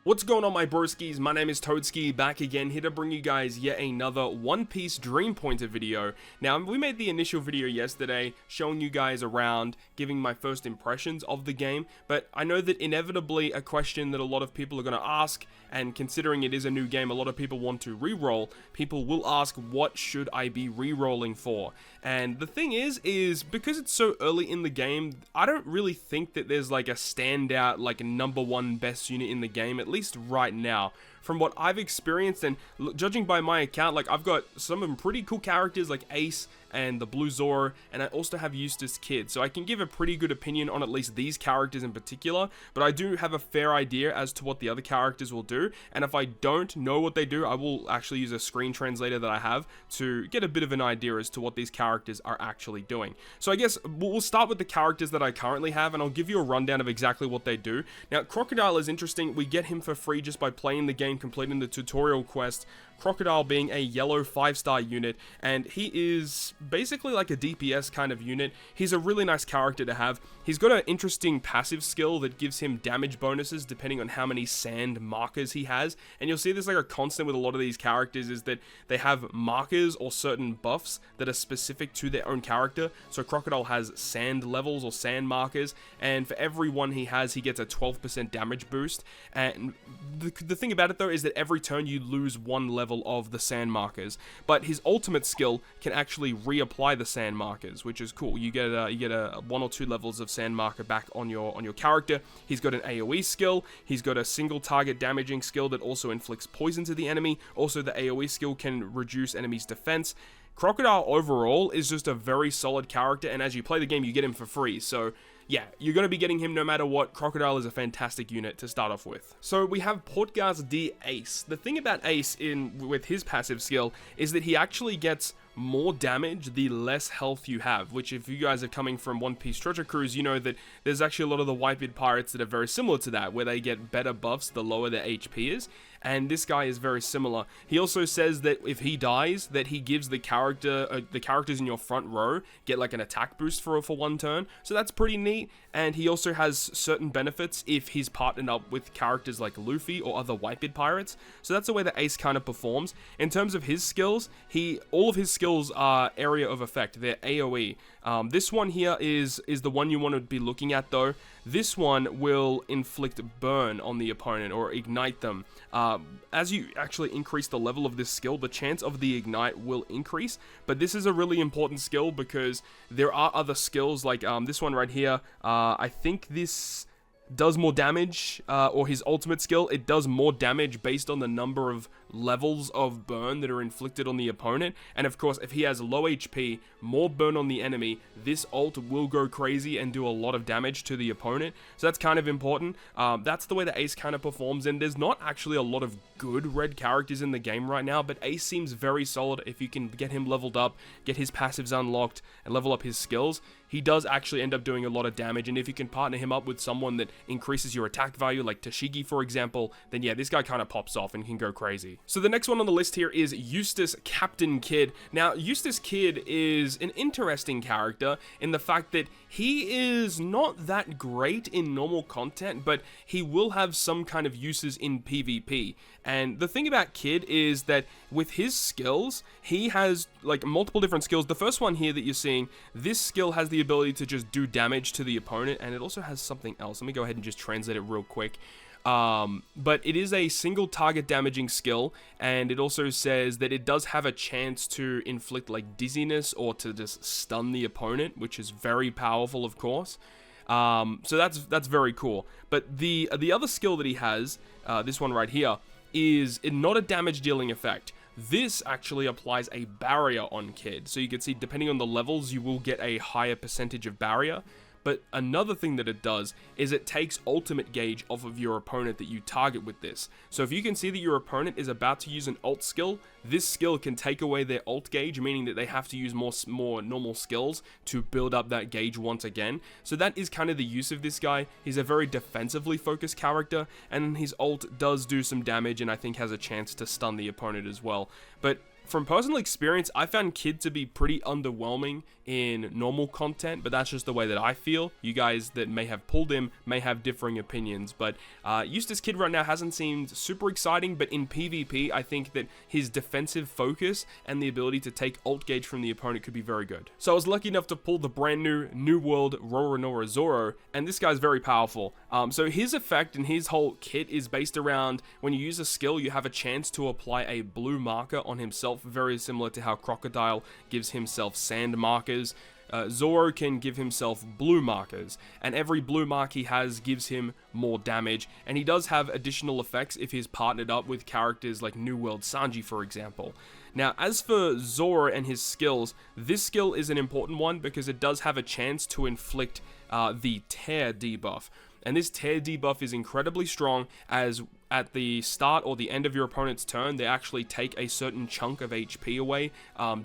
What's going on, my broskiis? My name is Toadski, back again, here to bring you guys yet another One Piece Dream Pointer video. Now, we made the initial video yesterday, showing you guys around, giving my first impressions of the game, but I know that inevitably a question that a lot of people are going to ask, and considering it is a new game, a lot of people want to reroll, people will ask, what should I be rerolling for? And the thing is because it's so early in the game, I don't really think that there's like a standout, like a number one best unit in the game, at least right now. From what I've experienced and judging by my account, like I've got some pretty cool characters like Ace and the Blue Zoro, and I also have Eustass Kid, so I can give a pretty good opinion on at least these characters in particular, but I do have a fair idea as to what the other characters will do, and if I don't know what they do, I will actually use a screen translator that I have to get a bit of an idea as to what these characters are actually doing. So I guess we'll start with the characters that I currently have, and I'll give you a rundown of exactly what they do. Now, Crocodile is interesting. We get him for free just by playing the game, completing the tutorial quest. Crocodile being a yellow 5-star unit, and he is basically like a DPS kind of unit. He's a really nice character to have. He's got an interesting passive skill that gives him damage bonuses depending on how many sand markers he has, and you'll see this like a constant with a lot of these characters is that they have markers or certain buffs that are specific to their own character. So Crocodile has sand levels or sand markers, and for every one he has, he gets a 12% damage boost. And the thing about it though is that every turn you lose one level of the sand markers, but his ultimate skill can actually reapply the sand markers, which is cool. You get a 1 or 2 levels of sand marker back on your character. He's got an AoE skill. He's got a single target damaging skill that also inflicts poison to the enemy. Also, the AoE skill can reduce enemies' defense. Crocodile overall is just a very solid character, and as you play the game, you get him for free. So yeah, you're going to be getting him no matter what. Crocodile is a fantastic unit to start off with. So we have Portgas D Ace. The thing about Ace with his passive skill is that he actually gets more damage the less health you have, which if you guys are coming from One Piece Treasure Cruise, you know that there's actually a lot of the Whitebeard pirates that are very similar to that, where they get better buffs the lower their HP is, and this guy is very similar. He also says that if he dies, that he gives the characters in your front row get like an attack boost for one turn, so that's pretty neat. And he also has certain benefits if he's partnered up with characters like Luffy or other Whitebeard pirates, so that's the way that Ace kind of performs. In terms of his skills, all of his skills are area of effect, they're AoE. This one here is the one you want to be looking at though. This one will inflict burn on the opponent or ignite them. As you actually increase the level of this skill, the chance of the ignite will increase, but this is a really important skill because there are other skills like this one right here. I think this does more damage, or his ultimate skill, it does more damage based on the number of levels of burn that are inflicted on the opponent. And of course, if he has low HP, more burn on the enemy, this ult will go crazy and do a lot of damage to the opponent. So that's kind of important. That's the way that Ace kind of performs, and there's not actually a lot of good red characters in the game right now, but Ace seems very solid. If you can get him leveled up, get his passives unlocked, and level up his skills, he does actually end up doing a lot of damage. And if you can partner him up with someone that increases your attack value, like Tashigi for example, then yeah, this guy kind of pops off and can go crazy. So the next one on the list here is Eustass Kid. Now, Eustass Kid is an interesting character in the fact that he is not that great in normal content, but he will have some kind of uses in PvP. And the thing about Kid is that with his skills, he has like multiple different skills. The first one here that you're seeing, this skill has the ability to just do damage to the opponent, and it also has something else. Let me go ahead and just translate it real quick. But it is a single target damaging skill, and it also says that it does have a chance to inflict like dizziness or to just stun the opponent, which is very powerful, of course. So that's very cool. But the other skill that he has, this one right here, is not a damage dealing effect. This actually applies a barrier on Kid. So you can see, depending on the levels, you will get a higher percentage of barrier. But another thing that it does is it takes ultimate gauge off of your opponent that you target with this. So if you can see that your opponent is about to use an ult skill, this skill can take away their ult gauge, meaning that they have to use more normal skills to build up that gauge once again. So that is kind of the use of this guy. He's a very defensively focused character, and his ult does do some damage and I think has a chance to stun the opponent as well. But from personal experience, I found Kid to be pretty underwhelming in normal content, but that's just the way that I feel. You guys that may have pulled him may have differing opinions, but Eustass Kid right now hasn't seemed super exciting, but in PvP, I think that his defensive focus and the ability to take ult gauge from the opponent could be very good. So I was lucky enough to pull the brand new World Zoro, and this guy's very powerful. So his effect and his whole kit is based around when you use a skill, you have a chance to apply a blue marker on himself, very similar to how Crocodile gives himself sand markers. Zoro can give himself blue markers, and every blue mark he has gives him more damage, and he does have additional effects if he's partnered up with characters like New World Sanji, for example. Now, as for Zoro and his skills, this skill is an important one because it does have a chance to inflict the tear debuff. And this tear debuff is incredibly strong, as at the start or the end of your opponent's turn, they actually take a certain chunk of HP away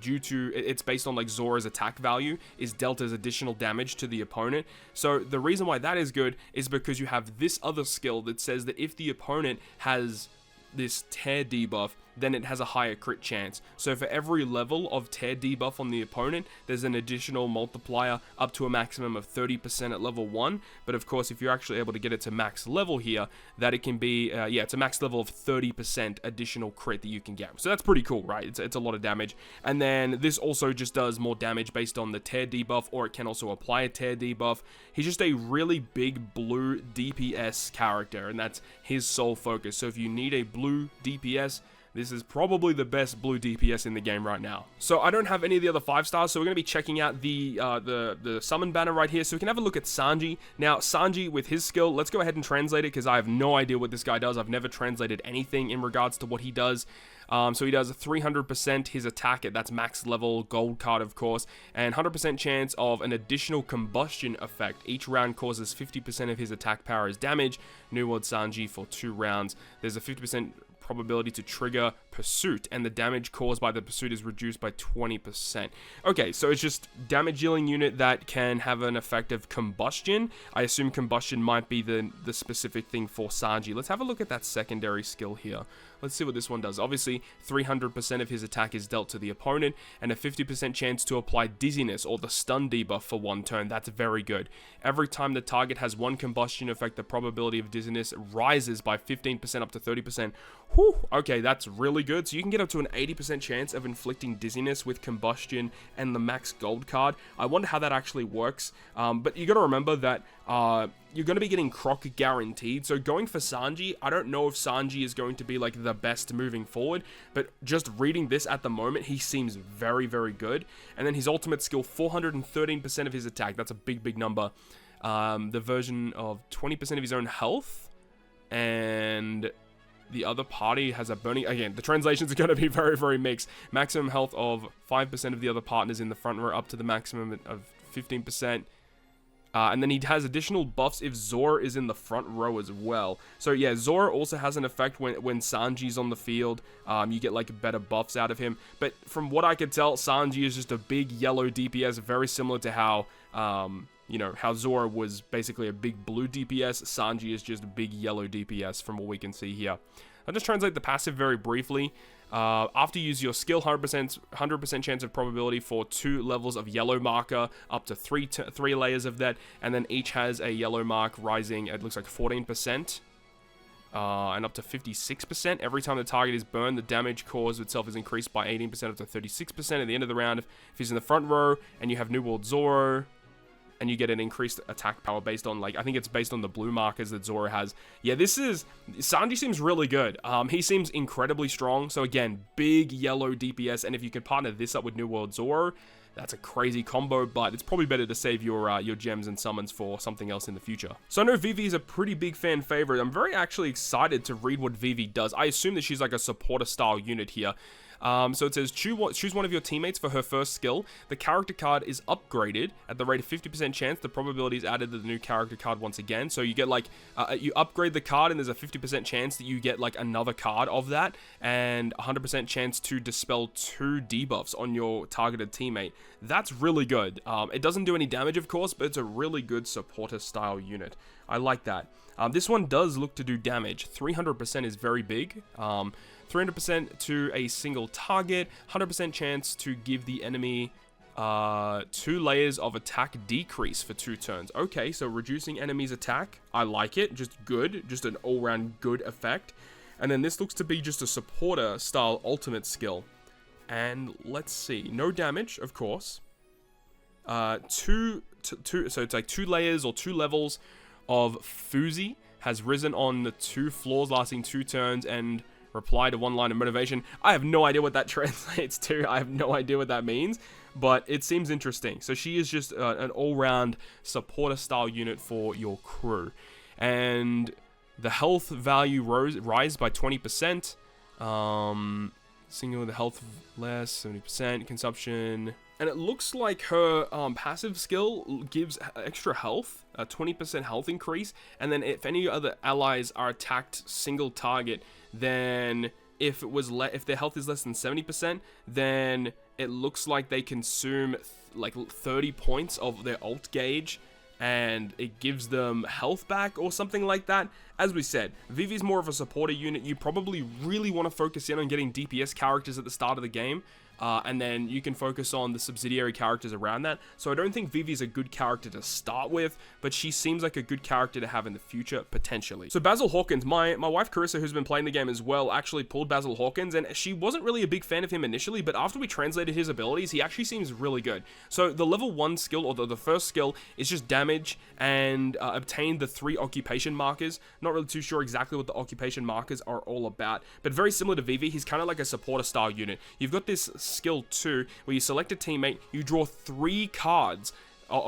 due to, it's based on like Zoro's attack value, is dealt as additional damage to the opponent. So the reason why that is good is because you have this other skill that says that if the opponent has this tear debuff, then it has a higher crit chance. So for every level of tear debuff on the opponent, there's an additional multiplier up to a maximum of 30% at level 1. But of course, if you're actually able to get it to max level here, that it can be, it's a max level of 30% additional crit that you can get. So that's pretty cool, right? It's a lot of damage. And then this also just does more damage based on the tear debuff, or it can also apply a tear debuff. He's just a really big blue DPS character, and that's his sole focus. So if you need a blue DPS, this is probably the best blue DPS in the game right now. So I don't have any of the other 5 stars, so we're going to be checking out the summon banner right here. So we can have a look at Sanji. Now, Sanji with his skill, let's go ahead and translate it because I have no idea what this guy does. I've never translated anything in regards to what he does. So he does 300% his attack, that's max level, gold card of course, and 100% chance of an additional combustion effect. Each round causes 50% of his attack power as damage. New World Sanji for 2 rounds. There's a 50% probability to trigger pursuit, and the damage caused by the pursuit is reduced by 20%. Okay, so it's just damage dealing unit that can have an effect of combustion. I assume combustion might be the specific thing for Sanji. Let's have a look at that secondary skill here. Let's see what this one does. Obviously, 300% of his attack is dealt to the opponent, and a 50% chance to apply dizziness or the stun debuff for 1 turn. That's very good. Every time the target has 1 combustion effect, the probability of dizziness rises by 15% up to 30%. Whew, okay, that's really good. So you can get up to an 80% chance of inflicting dizziness with combustion and the max gold card. I wonder how that actually works, but you gotta remember that you're going to be getting Croc guaranteed. So going for Sanji, I don't know if Sanji is going to be like the best moving forward, but just reading this at the moment, he seems very, very good. And then his ultimate skill, 413% of his attack. That's a big, big number. The version of 20% of his own health, and the other party has a burning... Again, the translations are going to be very, very mixed. Maximum health of 5% of the other partners in the front row up to the maximum of 15%. And then he has additional buffs if Zoro is in the front row as well. So yeah, Zoro also has an effect when Sanji's on the field. You get like better buffs out of him. But from what I could tell, Sanji is just a big yellow DPS, very similar to how... how Zoro was basically a big blue DPS, Sanji is just a big yellow DPS from what we can see here. I'll just translate the passive very briefly. After you use your skill, 100% chance of probability for 2 levels of yellow marker, up to 3 layers of that, and then each has a yellow mark rising, it looks like 14%. And up to 56%. Every time the target is burned, the damage caused itself is increased by 18% up to 36% at the end of the round. If he's in the front row, and you have New World Zoro, and you get an increased attack power based on, like, I think it's based on the blue markers that Zoro has. Yeah, Sanji seems really good. He seems incredibly strong. So again, big yellow DPS, and if you can partner this up with New World Zoro, that's a crazy combo, but it's probably better to save your gems and summons for something else in the future. So I know Vivi is a pretty big fan favorite. I'm very actually excited to read what Vivi does. I assume that she's like a supporter style unit here. So it says, choose one of your teammates for her first skill. The character card is upgraded at the rate of 50% chance. The probability is added to the new character card once again. So you get like, you upgrade the card and there's a 50% chance that you get like another card of that. And 100% chance to dispel 2 debuffs on your targeted teammate. That's really good. It doesn't do any damage, of course, but it's a really good supporter style unit. I like that. This one does look to do damage. 300% is very big. 300% to a single target, 100% chance to give the enemy 2 layers of attack decrease for 2 turns. Okay, so reducing enemies' attack. I like it. Just good. Just an all-round good effect. And then this looks to be just a supporter-style ultimate skill. And let's see. No damage, of course. So it's like 2 layers or 2 levels of Fuzi has risen on the 2 floors, lasting 2 turns, and reply to 1 line of motivation. I have no idea what that translates to. I have no idea what that means, but it seems interesting. So she is just an all-round supporter-style unit for your crew. And the health value rise by 20%. Single the health less, 70% consumption. And it looks like her passive skill gives extra health, a 20% health increase. And then if any other allies are attacked single target, then if their health is less than 70%, then it looks like they consume like 30 points of their ult gauge, and it gives them health back or something like that. As we said, Vivi's more of a supporter unit. You probably really want to focus in on getting DPS characters at the start of the game. And then you can focus on the subsidiary characters around that. So I don't think Vivi's a good character to start with, but she seems like a good character to have in the future, potentially. So Basil Hawkins, my wife Karissa, who's been playing the game as well, actually pulled Basil Hawkins, and she wasn't really a big fan of him initially, but after we translated his abilities, he actually seems really good. So the level 1 skill, or the first skill, is just damage and obtain the 3 occupation markers. Not really too sure exactly what the occupation markers are all about, but very similar to Vivi, he's kind of like a supporter style unit. You've got this skill 2 where you select a teammate, you draw 3 cards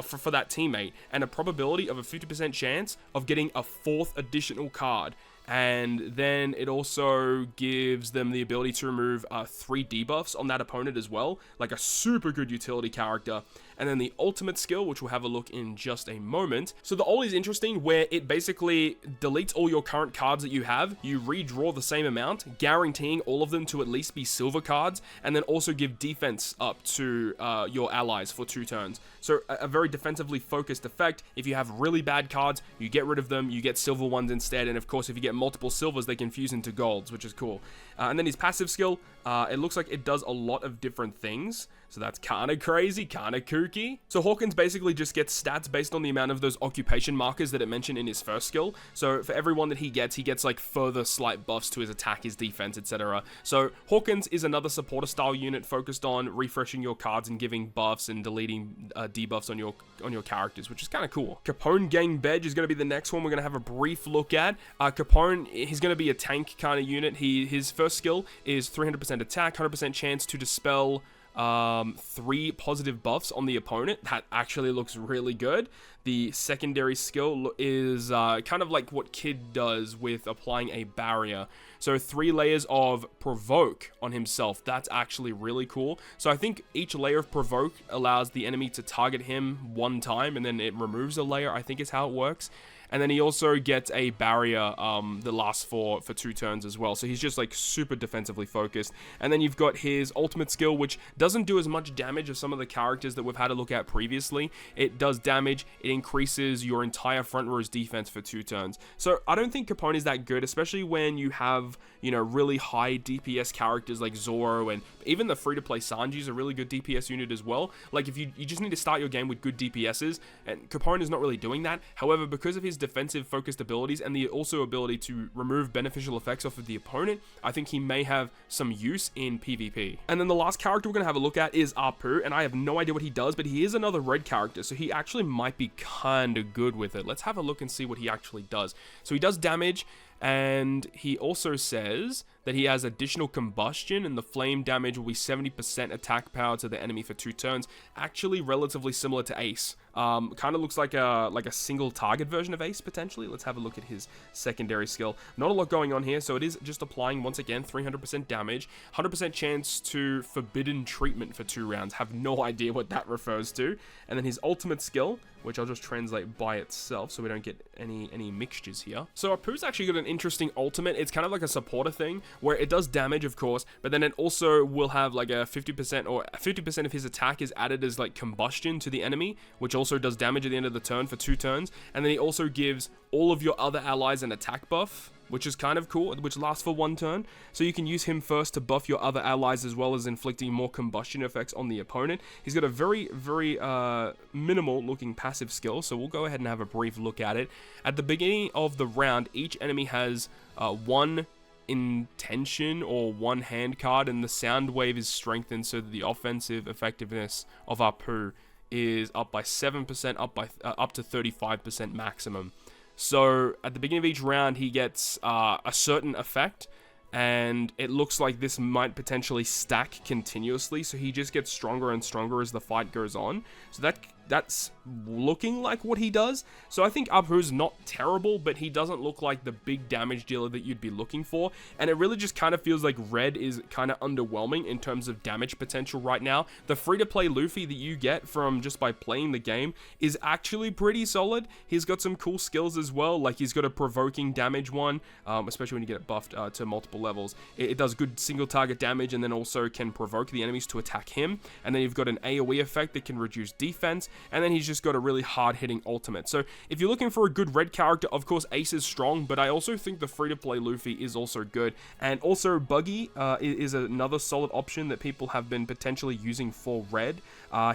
for that teammate, and a probability of a 50% chance of getting a 4th additional card. And then it also gives them the ability to remove 3 debuffs on that opponent as well, like a super good utility character. And then the ultimate skill, which we'll have a look in just a moment. So the ult is interesting, where it basically deletes all your current cards that you have. You redraw the same amount, guaranteeing all of them to at least be silver cards, and then also give defense up to your allies for 2 turns. So a very defensively focused effect. If you have really bad cards, you get rid of them, you get silver ones instead. And of course, if you get multiple silvers, they can fuse into golds, which is cool. And then his passive skill, it looks like it does a lot of different things. So that's kind of crazy, kind of kooky. So Hawkins basically just gets stats based on the amount of those occupation markers that it mentioned in his first skill. So for every one that he gets like further slight buffs to his attack, his defense, etc. So Hawkins is another supporter style unit focused on refreshing your cards and giving buffs and deleting debuffs on your characters, which is kind of cool. Capone Bege is going to be the next one we're going to have a brief look at. Capone, he's going to be a tank kind of unit. His first skill is 300% attack, 100% chance to dispel 3 positive buffs on the opponent. That actually looks really good. The secondary skill is kind of like what Kid does with applying a barrier. So 3 layers of provoke on himself. That's actually really cool. So I think each layer of provoke allows the enemy to target him 1 time, and then it removes a layer, I think is how it works. And then he also gets a barrier that lasts for 2 turns as well. So he's just like super defensively focused. And then you've got his ultimate skill, which doesn't do as much damage as some of the characters that we've had a look at previously. It does damage. It increases your entire front row's defense for 2 turns. So I don't think Capone is that good, especially when you have, you know, really high DPS characters like Zoro, and even the free-to-play Sanji is a really good DPS unit as well. Like if you just need to start your game with good DPSs, and Capone is not really doing that. However, because of his defensive focused abilities and the also ability to remove beneficial effects off of the opponent, I think he may have some use in PvP. And then the last character we're going to have a look at is Apoo, and I have no idea what he does, but he is another red character, so he actually might be kind of good with it. Let's have a look and see what he actually does. So he does damage, and he also says that he has additional combustion, and the flame damage will be 70% attack power to the enemy for 2 turns. Actually relatively similar to Ace. Kind of looks like a single target version of Ace, potentially. Let's have a look at his secondary skill. Not a lot going on here, so it is just applying, once again, 300% damage, 100% chance to forbidden treatment for 2 rounds. Have no idea what that refers to. And then his ultimate skill, which I'll just translate by itself so we don't get any mixtures here. So Apoo's actually got an interesting ultimate. It's kind of like a supporter thing, where it does damage, of course, but then it also will have like a 50% or 50% of his attack is added as like combustion to the enemy, which also does damage at the end of the turn for 2 turns. And then he also gives all of your other allies an attack buff which is kind of cool, which lasts for 1 turn. So you can use him first to buff your other allies as well as inflicting more combustion effects on the opponent. He's got a very, very minimal looking passive skill, so we'll go ahead and have a brief look at it. At the beginning of the round, each enemy has 1 intention or 1 hand card, and the sound wave is strengthened so that the offensive effectiveness of Apoo is up by 7%, up to 35% maximum. So at the beginning of each round, he gets a certain effect, and it looks like this might potentially stack continuously, so he just gets stronger and stronger as the fight goes on. So that's looking like what he does. So I think Apoo's not terrible, but he doesn't look like the big damage dealer that you'd be looking for, and it really just kind of feels like red is kind of underwhelming in terms of damage potential right now. The free-to-play Luffy that you get from just by playing the game is actually pretty solid. He's got some cool skills as well, like he's got a provoking damage one, especially when you get it buffed to multiple levels. It does good single target damage, and then also can provoke the enemies to attack him, and then you've got an AoE effect that can reduce defense, and then he's just got a really hard-hitting ultimate. So if you're looking for a good red character, of course Ace is strong, but I also think the free-to-play Luffy is also good. And also Buggy is another solid option that people have been potentially using for red.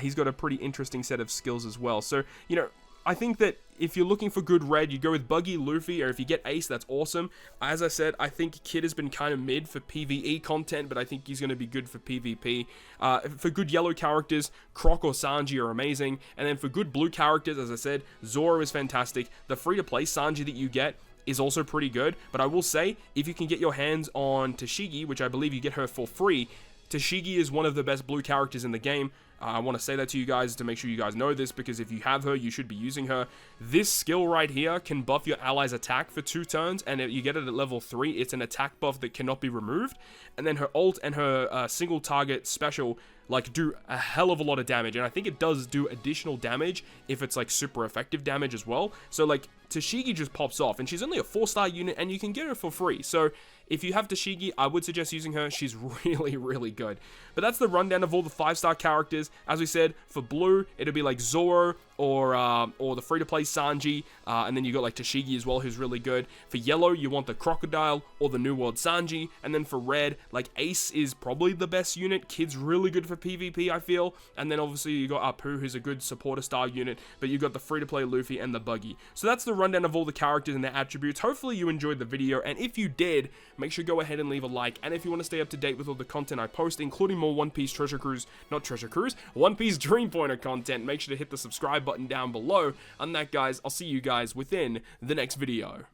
He's got a pretty interesting set of skills as well. So, you know, I think that if you're looking for good red, you go with Buggy, Luffy, or if you get Ace, that's awesome. As I said, I think Kid has been kind of mid for PvE content, but I think he's going to be good for PvP. For good yellow characters, Croc or Sanji are amazing. And then for good blue characters, as I said, Zoro is fantastic. The free-to-play Sanji that you get is also pretty good. But I will say, if you can get your hands on Tashigi, which I believe you get her for free, Tashigi is one of the best blue characters in the game. I want to say that to you guys to make sure you guys know this, because if you have her, you should be using her. This skill right here can buff your ally's attack for 2 turns, and you get it at level 3. It's an attack buff that cannot be removed. And then her ult and her single target special like do a hell of a lot of damage, and I think it does do additional damage if it's like super effective damage as well. So like Tashigi just pops off, and she's only a 4-star unit, and you can get her for free. So if you have Tashigi, I would suggest using her. She's really, really good. But that's the rundown of all the 5-star characters. As we said, for blue, it'll be like Zoro or the free-to-play Sanji, and then you got like Tashigi as well, who's really good. For yellow, you want the Crocodile or the New World Sanji, and then for red, like Ace is probably the best unit. Kid's really good for PvP, I feel, and then obviously you got Apoo, who's a good supporter style unit, but you got the free-to-play Luffy and the Buggy. So that's the rundown of all the characters and their attributes. Hopefully you enjoyed the video, and if you did, make sure to go ahead and leave a like. And if you want to stay up to date with all the content I post, including more One Piece One Piece Dream Pointer content, make sure to hit the subscribe button down below. On that, guys, I'll see you guys within the next video.